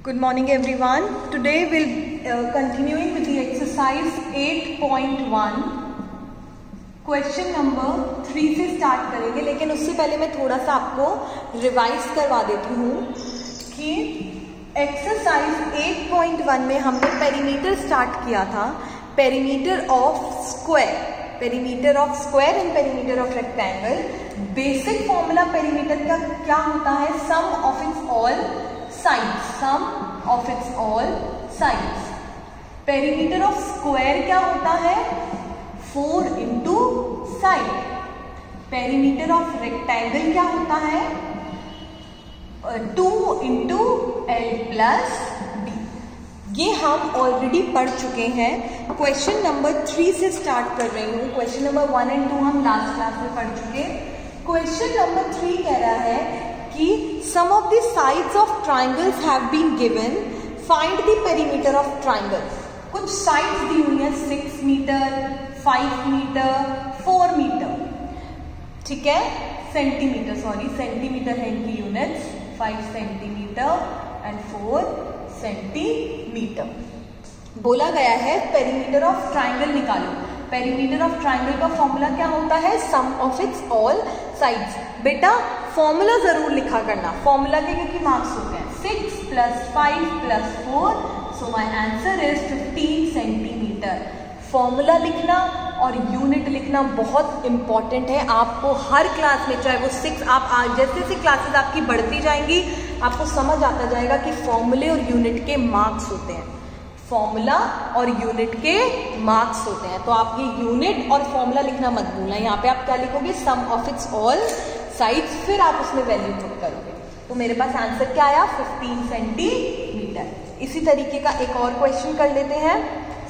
Good morning everyone. Today we'll continuing with the exercise 8.1. Question number 3 से start करेंगे, लेकिन उससे पहले मैं थोड़ा सा आपको रिवाइज करवा देती हूँ कि एक्सरसाइज 8.1 में हमने पेरीमीटर स्टार्ट किया था, perimeter of square and perimeter of rectangle. Basic formula perimeter का क्या होता है? Sum of its all sides. Perimeter of square क्या होता है? 4 into side. Perimeter of rectangle क्या होता है? 2 इंटू एल प्लस बी। ये हम ऑलरेडी पढ़ चुके हैं। क्वेश्चन नंबर 3 से स्टार्ट कर रही हूँ। क्वेश्चन नंबर 1 एंड 2 हम लास्ट क्लास में पढ़ चुके। क्वेश्चन नंबर 3 कह रहा है कि sum of the sides of triangles have been given, find the perimeter of triangle. कुछ साइड्स दी हुई है 6 मीटर, 5 मीटर, 4 मीटर, ठीक है, सेंटीमीटर है इनकी यूनिट्स, 5 सेंटीमीटर एंड 4 सेंटीमीटर। बोला गया है पेरीमीटर ऑफ ट्राइंगल निकालो। पेरीमीटर ऑफ ट्राइंगल का फॉर्मूला क्या होता है? Sum of its all sides. बेटा फॉर्मूला जरूर लिखा करना, फॉर्मूला के क्योंकि मार्क्स होते हैं। 6 + 5 + 4, so my answer is 15 centimetre. Formula लिखना और यूनिट लिखना बहुत इंपॉर्टेंट है आपको हर क्लास में, चाहे वो 6 आप जैसे जैसे क्लासेस आपकी बढ़ती जाएंगी आपको समझ आता जाएगा कि फॉर्मूले और यूनिट के मार्क्स होते हैं। फॉर्मूला और यूनिट के मार्क्स होते हैं, तो आप ये यूनिट और फॉर्मूला लिखना मत भूलना। यहाँ पे आप क्या लिखोगे? सम ऑफ इट्स ऑल साइड्स, फिर आप उसमें वैल्यू पुट करोगे। तो मेरे पास आंसर क्या आया? 15 सेंटीमीटर। इसी तरीके का एक और क्वेश्चन कर लेते हैं।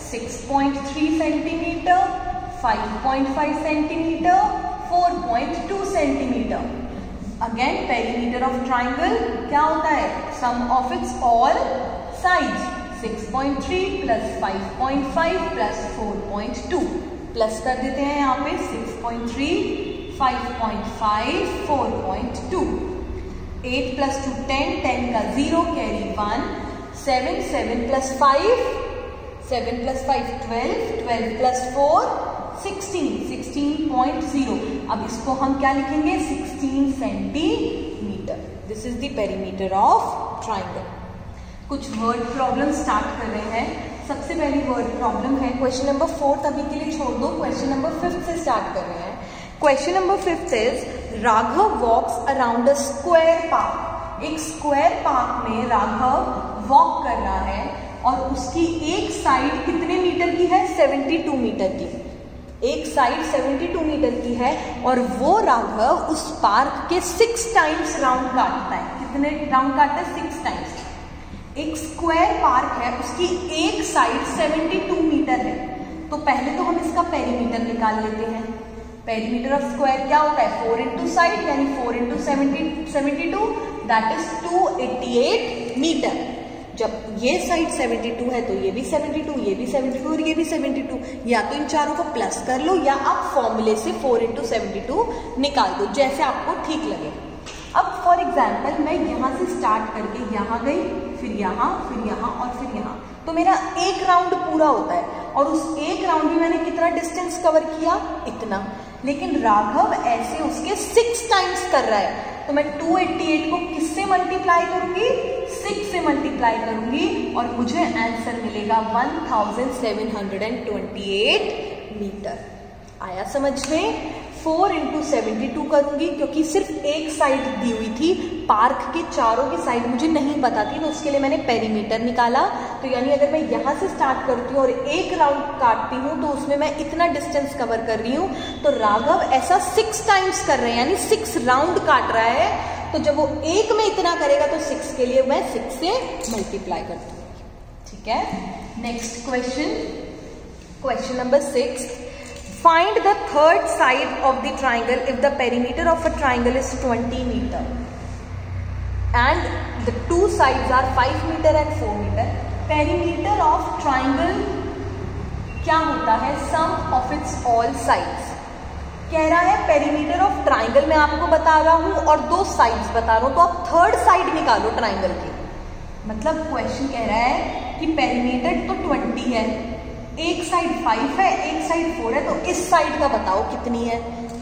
6.3 centimetre, 5.5 centimetre, 4.2 centimetre. Again perimeter of triangle क्या होता है? Sum of its all sides. 6.3 + 5.5 + 4.2 plus कर देते हैं यहाँ पे 6.3, 5.5, 4.2। 8 + 2 10, 10 का 0 कैरी 1, 7 + 5 12, 12 + 4 16.0। अब इसको हम क्या लिखेंगे? 16 centimetre. This is the perimeter of triangle. कुछ वर्ड प्रॉब्लम स्टार्ट कर रहे हैं। सबसे पहली वर्ड प्रॉब्लम है क्वेश्चन नंबर 4 अभी के लिए छोड़ दो, क्वेश्चन नंबर 5 से स्टार्ट कर रहे हैं। Question number 5 is Raghav walks around a square park. एक स्क्वायर पार्क में राघव वॉक कर रहा है और उसकी एक साइड कितने मीटर की है? 72 मीटर की। एक साइड 72 मीटर की है और वो राघव उस पार्क के 6 टाइम्स राउंड काटता है। कितने राउंड काटता है? 6 टाइम्स। एक स्क्वायर पार्क है, उसकी एक साइड 72 मीटर है, तो पहले तो हम इसका पेरीमीटर निकाल लेते हैं। पेरीमीटर ऑफ स्क्वायर क्या होता है? 4 इंटू साइड यानी 4 इंटू 72, दैट इज 288 मीटर। जब ये साइड 72 है तो ये भी 72, ये भी 72 और ये भी 72। या तो इन चारों को प्लस कर लो या आप फॉर्मूले से 4 इंटू 72 निकाल दो, जैसे आपको ठीक लगे। अब फॉर एग्जाम्पल मैं यहाँ से स्टार्ट करके यहाँ गई, फिर यहाँ और फिर यहाँ, तो मेरा एक राउंड पूरा होता है और उस एक राउंड में मैंने कितना डिस्टेंस कवर किया? इतना। लेकिन राघव ऐसे उसके 6 टाइम्स कर रहा है, तो मैं 288 को किससे मल्टीप्लाई करूंगी? 6 से मल्टीप्लाई करूंगी और मुझे आंसर मिलेगा 1728 मीटर। आया समझ में? 4 इंटू 72 करूंगी क्योंकि सिर्फ एक साइड दी हुई थी, पार्क के चारों की साइड मुझे नहीं पता थी, तो उसके लिए मैंने पेरीमीटर निकाला। तो यानी अगर मैं यहाँ से स्टार्ट करती हूँ और एक राउंड काटती हूँ तो उसमें मैं इतना डिस्टेंस कवर कर रही हूँ, तो राघव ऐसा 6 टाइम्स कर रहे हैं यानी 6 राउंड काट रहा है। तो जब वो एक में इतना करेगा तो 6 के लिए मैं 6 से मल्टीप्लाई करती हूँ, ठीक है। Next question, question number 6। Find the third side of the triangle if the perimeter of a triangle is 20 meter and the two sides are 5 meter and 4 meter. Perimeter of triangle क्या होता है? Sum of its all sides। कह रहा है perimeter of triangle मैं आपको बता रहा हूं और 2 साइड्स बता रहा हूं, तो आप थर्ड साइड निकालो ट्राइंगल की। मतलब क्वेश्चन कह रहा है कि पेरीमीटर तो 20 है, एक साइड 5 है, एक साइड 4 है, तो इस साइड का बताओ कितनी है।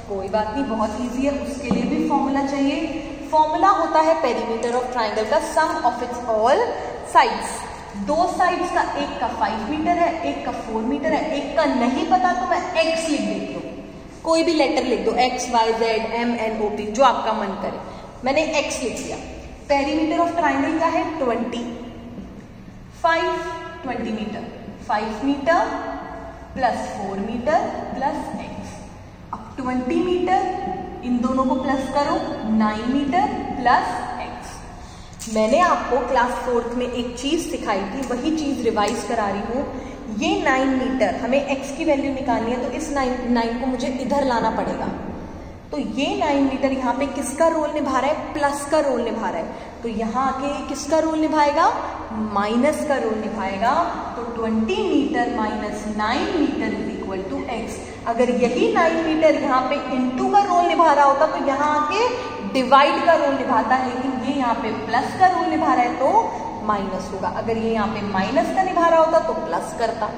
कोई बात नहीं, बहुत इजी है, उसके लिए भी फॉर्मूला चाहिए। फॉर्मूला होता है पेरीमीटर ऑफ ट्राइंगल का सम ऑफ इट्स ऑल साइड्स। दो साइड्स का, एक का 5 मीटर है, एक का 4 मीटर है, एक का नहीं पता तो मैं x लिख देती हूँ, कोई भी लेटर लिख दो, x, y, z, m, n, o, p, जो आपका मन करे। मैंने x लिख दिया। पेरीमीटर ऑफ ट्राइंगल का है 20 metre, 5 metre plus 4 metre plus x। अब 20 मीटर, इन दोनों को प्लस करो, 9 मीटर प्लस x। मैंने आपको क्लास 4th में एक चीज सिखाई थी, वही चीज रिवाइज करा रही हूँ। ये 9 मीटर, हमें x की वैल्यू निकालनी है, तो इस 9 को मुझे इधर लाना पड़ेगा। तो ये 9 मीटर यहाँ पे किसका रोल निभा रहा है? प्लस का रोल निभा रहा है। तो यहाँ आके किसका रोल निभाएगा? माइनस का रोल निभाएगा। तो 20 metre minus 9 metre is equal to x। अगर यही 9 मीटर यहाँ पे इनटू का रोल निभा रहा होता तो यहाँ आके डिवाइड का रोल निभाता, लेकिन ये यहाँ पे प्लस का रोल निभा रहा है तो माइनस होगा। अगर ये यहाँ पे माइनस का निभा रहा होता तो प्लस करता।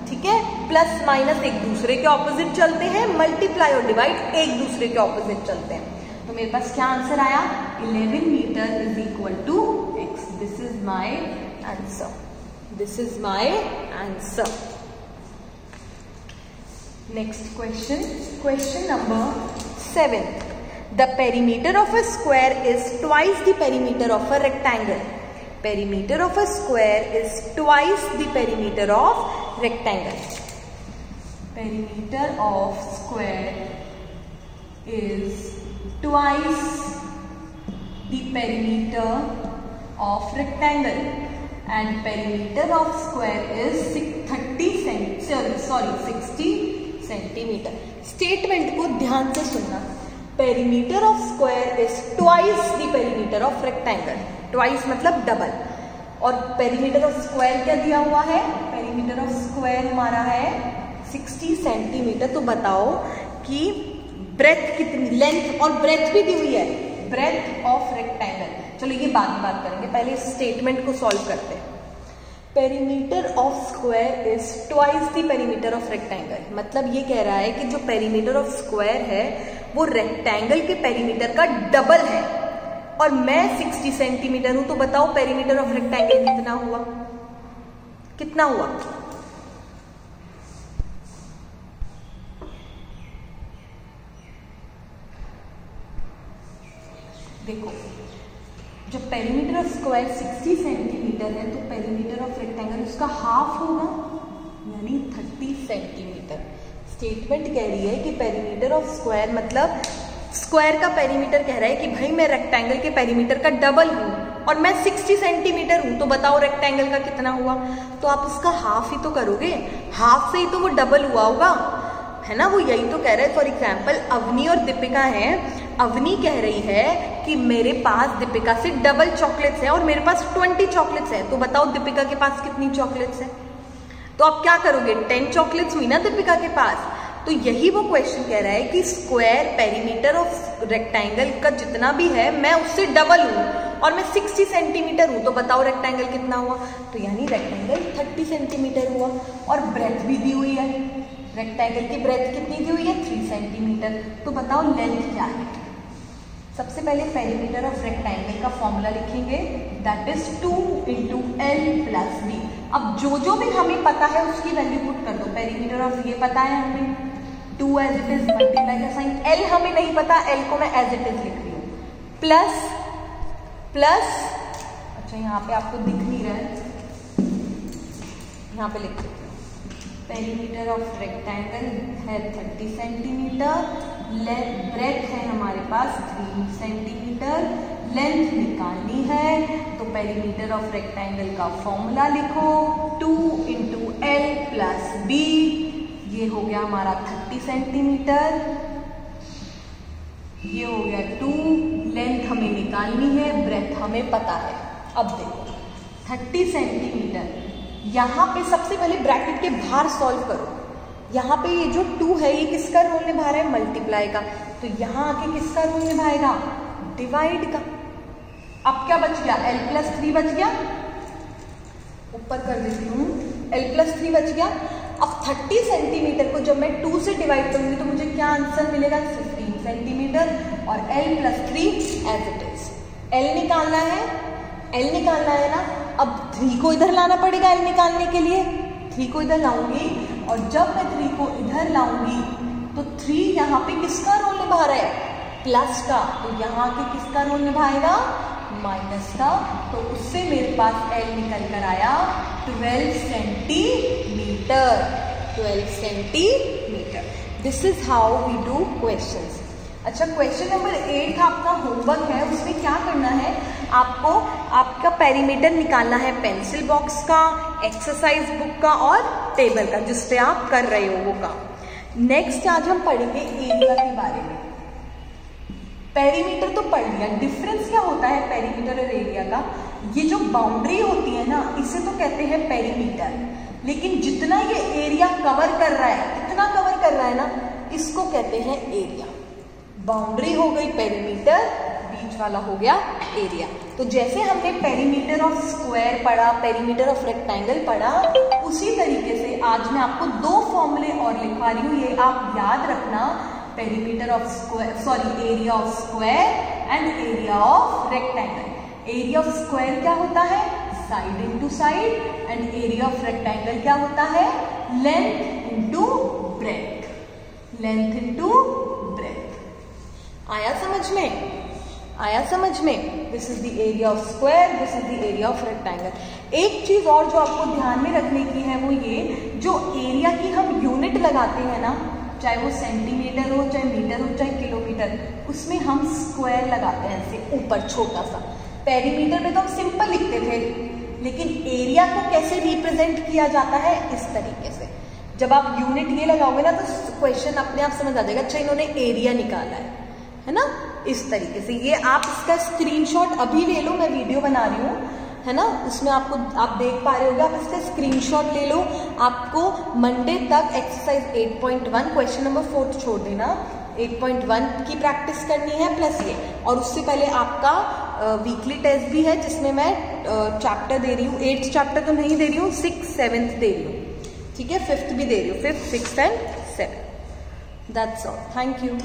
ठीक है, प्लस माइनस एक दूसरे के ऑपोजिट चलते हैं, मल्टीप्लाई और डिवाइड एक दूसरे के ऑपोजिट चलते हैं। तो मेरे पास क्या आंसर आया? 11 metre is equal to x। This is my answer, this is my answer. Next question, question number 7। The perimeter of a square is twice the perimeter of a rectangle. Perimeter of a square is twice the perimeter of rectangle. Perimeter of square is twice the perimeter of rectangle, and perimeter of square is 60 centimeter. Statement को ध्यान से सुनना। Perimeter of square is twice the perimeter of rectangle. Twice मतलब double. और perimeter of square क्या दिया हुआ है? Perimeter of square हमारा है 60 सेंटीमीटर। तो बताओ कि ब्रेथ कितनी, लेंथ और ब्रेथ भी दी हुई है, ब्रेथ ऑफ रेक्टेंगल। चलो ये बाद में बात करेंगे, पहले इस स्टेटमेंट को सॉल्व करते हैं। Perimeter of square is twice the perimeter of rectangle. मतलब ये कह रहा है कि जो पेरीमीटर ऑफ स्क्वायर है वो रेक्टेंगल के पेरीमीटर का डबल है, और मैं 60 सेंटीमीटर हूं, तो बताओ पेरीमीटर ऑफ रेक्टेंगल कितना हुआ? कितना हुआ? देखो, जब पेरीमीटर ऑफ स्क्वायर 60 सेंटीमीटर है तो पेरीमीटर ऑफ रेक्टेंगल उसका हाफ होगा, यानी 30 सेंटीमीटर। स्टेटमेंट कह रही है कि पेरीमीटर ऑफ स्क्वायर मतलब स्क्वायर का पेरीमीटर कह रहा है कि भाई मैं रेक्टेंगल के पेरीमीटर का डबल हूं और मैं 60 सेंटीमीटर हूं, तो बताओ रेक्टेंगल का कितना हुआ? तो आप उसका हाफ ही तो करोगे, हाफ से ही तो वो डबल हुआ होगा, है ना? वो यही तो कह रहे हैं। फॉर एग्जाम्पल अवनी और दीपिका हैं, अवनी कह रही है कि मेरे पास दीपिका से डबल चॉकलेट्स हैं और मेरे पास 20 चॉकलेट्स हैं, तो बताओ दीपिका के पास कितनी चॉकलेट्स हैं? तो आप क्या करोगे? 10 चॉकलेट्स हुई ना दीपिका के पास। तो यही वो क्वेश्चन कह रहा है कि स्क्वायर पेरीमीटर ऑफ रेक्टेंगल का जितना भी है मैं उससे डबल हूं और मैं 60 सेंटीमीटर हूं, तो बताओ रेक्टेंगल कितना हुआ? तो यानी रेक्टेंगल 30 सेंटीमीटर हुआ। और ब्रेथ भी दी हुई है, रेक्टेंगल की ब्रेथ कितनी दी हुई है? 3 सेंटीमीटर। तो बताओ लेंथ क्या है? सबसे पहले पेरीमीटर ऑफ रेक्टेंगल का फॉर्मूला लिखेंगे, दैट इज 2 × L + B। अब जो भी हमें पता है उसकी वैल्यू पुट कर दो। पेरीमीटर ऑफ ये पता है हमें 2 एज इट इज, मल्टीप्लाई का साइन। L हमें नहीं पता, L को मैं एज इट इज लिख रही हूँ, प्लस अच्छा यहाँ पे आपको दिख नहीं रहा है, यहाँ पे लिख देती हूँ। पेरीमीटर ऑफ रेक्टेंगल है 30 सेंटीमीटर, ब्रेथ है हमारे पास 3 सेंटीमीटर, लेंथ निकालनी है तो पेरीमीटर ऑफ रेक्टेंगल का फॉर्मूला लिखो, 2 × L + B। ये हो गया हमारा 30 सेंटीमीटर, ये हो गया 2, लेंथ हमें निकालनी है, ब्रेथ हमें पता है। अब देखो 30 सेंटीमीटर, यहाँ पे सबसे पहले ब्रैकेट के बाहर सॉल्व करो। यहाँ पे ये जो 2 है ये किसका रोल निभा रहा है? मल्टीप्लाई का। तो यहाँ आके किसका रोल निभाएगा? डिवाइड का। अब क्या बच गया? L + 3 बच गया, ऊपर कर देती हूँ, l+3 बच गया। अब 30 सेंटीमीटर को जब मैं 2 से डिवाइड करूंगी तो मुझे क्या आंसर मिलेगा, 15 सेंटीमीटर, और l+3 as it is. l निकालना है ना। अब 3 को इधर लाना पड़ेगा l निकालने के लिए, 3 को इधर लाऊंगी, और जब मैं 3 को इधर लाऊंगी तो 3 यहाँ पे किसका रोल निभा रहा है, प्लस का, तो यहाँ के किसका रोल निभाएगा, माइनस का। तो उससे मेरे पास l निकल कर आया 12 centimetre, 12 centimetre. This is how we do questions. अच्छा, क्वेश्चन नंबर 8 आपका होमवर्क है, उसमें क्या करना है, आपको आपका पेरीमीटर निकालना है पेंसिल बॉक्स का, एक्सरसाइज बुक का और टेबल का, जिस पे आप कर रहे हो वो काम। नेक्स्ट आज हम पढ़ेंगे एरिया के बारे में। पेरीमीटर तो पढ़ लिया, डिफरेंस क्या होता है पेरीमीटर और एरिया का, ये जो बाउंड्री होती है ना, इसे तो कहते हैं पेरीमीटर, लेकिन जितना ये एरिया कवर कर रहा है, इतना कवर कर रहा है ना, इसको कहते हैं एरिया। बाउंड्री हो गई पेरीमीटर, बीच वाला हो गया एरिया। तो जैसे हमने पेरीमीटर ऑफ स्क्वायर पढ़ा, पेरीमीटर ऑफ रेक्टेंगल पढ़ा, उसी तरीके से आज मैं आपको 2 फॉर्मूले और लिखवा रही हूँ, ये आप याद रखना। Perimeter of square, sorry, area of square and area of rectangle. Area of square क्या होता है, side into side, and area of rectangle क्या होता है, length into breadth, length into breadth. आया समझ में, आया समझ में। This is the area of square, this is the area of rectangle. एक चीज और जो आपको ध्यान में रखने की है वो ये, जो एरिया की हम यूनिट लगाते हैं ना, चाहे वो सेंटीमीटर हो, चाहे मीटर हो, चाहे किलोमीटर, उसमें हम स्क्वायर लगाते हैं ऐसे ऊपर छोटा सा। पेरीमीटर में तो हम सिंपल लिखते थे, लेकिन एरिया को कैसे रिप्रेजेंट किया जाता है, इस तरीके से। जब आप यूनिट ये लगाओगे ना तो क्वेश्चन अपने आप समझ आ जाएगा, अच्छा इन्होंने एरिया निकाला है ना, इस तरीके से। ये आप इसका स्क्रीनशॉट अभी ले लो, मैं वीडियो बना रही हूँ, है ना, उसमें आपको आप देख पा रहे होगे, आप इसका स्क्रीनशॉट ले लो। आपको मंडे तक एक्सरसाइज 8.1 क्वेश्चन नंबर 4 छोड़ देना, 8.1 की प्रैक्टिस करनी है प्लस ये, और उससे पहले आपका वीकली टेस्ट भी है जिसमें मैं चैप्टर दे रही हूँ, 8th चैप्टर तो नहीं दे रही हूँ, 6th 7th दे रही हूँ, ठीक है, 5th भी दे रही हूँ, 5th 6th and 7th। That's all, thank you.